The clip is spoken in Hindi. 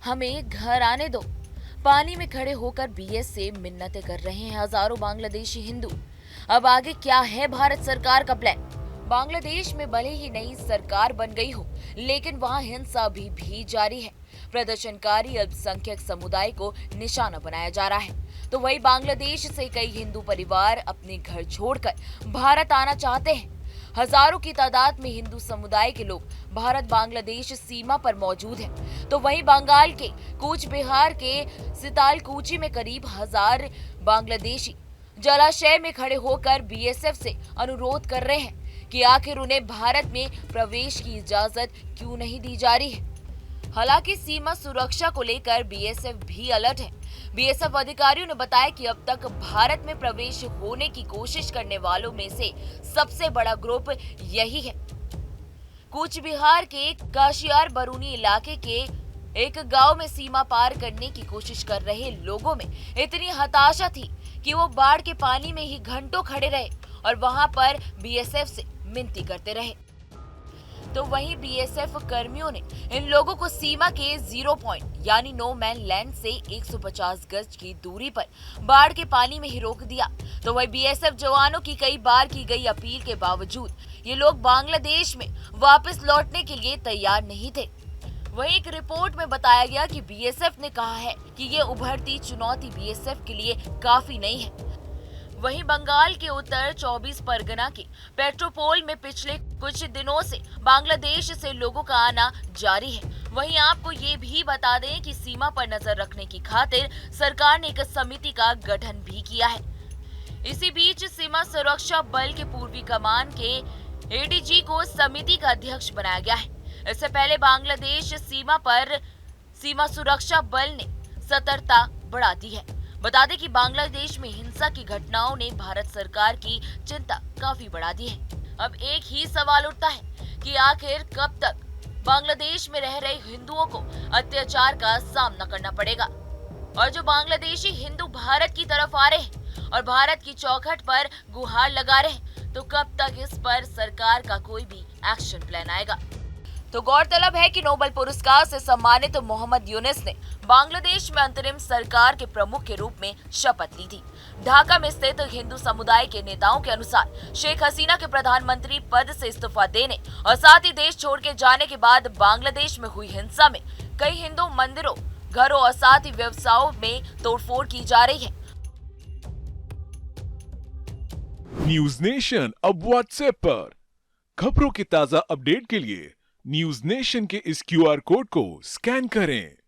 हमें घर आने दो। पानी में खड़े होकर बीएस से मिन्नतें कर रहे हैं हजारों बांग्लादेशी हिंदू। अब आगे क्या है भारत सरकार का प्लान? बांग्लादेश में भले ही नई सरकार बन गई हो, लेकिन वहां हिंसा अभी भी जारी है। प्रदर्शनकारी अल्पसंख्यक समुदाय को निशाना बनाया जा रहा है, तो वही बांग्लादेश से कई हिंदू परिवार अपने घर छोड़कर भारत आना चाहते हैं। हजारों की तादाद में हिंदू समुदाय के लोग भारत बांग्लादेश सीमा पर मौजूद हैं, तो वहीं बंगाल के कूच बिहार के सितालकुची में करीब 1000 बांग्लादेशी जलाशय में खड़े होकर बीएसएफ से अनुरोध कर रहे हैं कि आखिर उन्हें भारत में प्रवेश की इजाजत क्यों नहीं दी जा रही है। हालांकि सीमा सुरक्षा को लेकर बीएसएफ भी अलर्ट है। बीएसएफ अधिकारियों ने बताया कि अब तक भारत में प्रवेश होने की कोशिश करने वालों में से सबसे बड़ा ग्रुप यही है। कूच बिहार के काशियार बरूनी इलाके के एक गांव में सीमा पार करने की कोशिश कर रहे लोगों में इतनी हताशा थी कि वो बाढ़ के पानी में ही घंटों खड़े रहे और वहां पर बीएसएफ से मिनती करते रहे। तो वहीं बीएसएफ कर्मियों ने इन लोगों को सीमा के 0 पॉइंट यानी नो मैन लैंड से 150 गज की दूरी पर बाढ़ के पानी में ही रोक दिया। तो वही बीएसएफ जवानों की कई बार की गई अपील के बावजूद ये लोग बांग्लादेश में वापस लौटने के लिए तैयार नहीं थे। वहीं एक रिपोर्ट में बताया गया कि बीएसएफ ने कहा है कि ये उभरती चुनौती बीएसएफ के लिए काफी नहीं है। वहीं बंगाल के उत्तर 24 परगना के पेट्रोपोल में पिछले कुछ दिनों से बांग्लादेश से लोगों का आना जारी है। वहीं आपको ये भी बता दें कि सीमा पर नजर रखने की खातिर सरकार ने एक समिति का गठन भी किया है। इसी बीच सीमा सुरक्षा बल के पूर्वी कमान के एडीजी को समिति का अध्यक्ष बनाया गया है। इससे पहले बांग्लादेश सीमा पर सीमा सुरक्षा बल ने सतर्कता बढ़ा दी है। बता दें कि बांग्लादेश में हिंसा की घटनाओं ने भारत सरकार की चिंता काफी बढ़ा दी है। अब एक ही सवाल उठता है कि आखिर कब तक बांग्लादेश में रह रहे हिंदुओं को अत्याचार का सामना करना पड़ेगा, और जो बांग्लादेशी हिंदू भारत की तरफ आ रहे हैं और भारत की चौखट पर गुहार लगा रहे हैं, तो कब तक इस पर सरकार का कोई भी एक्शन प्लान आएगा। तो गौरतलब है कि नोबेल पुरस्कार से सम्मानित तो मोहम्मद यूनिस ने बांग्लादेश में अंतरिम सरकार के प्रमुख के रूप में शपथ ली थी। ढाका में स्थित हिंदू समुदाय के नेताओं के अनुसार शेख हसीना के प्रधानमंत्री पद से इस्तीफा देने और साथ ही देश छोड़ के जाने के बाद बांग्लादेश में हुई हिंसा में कई हिंदू मंदिरों, घरों और साथ ही व्यवसायों में तोड़फोड़ की जा रही है। न्यूज नेशन अब व्हाट्सएप पर खबरों की ताजा अपडेट के लिए न्यूज नेशन के इस क्यूआर कोड को स्कैन करें।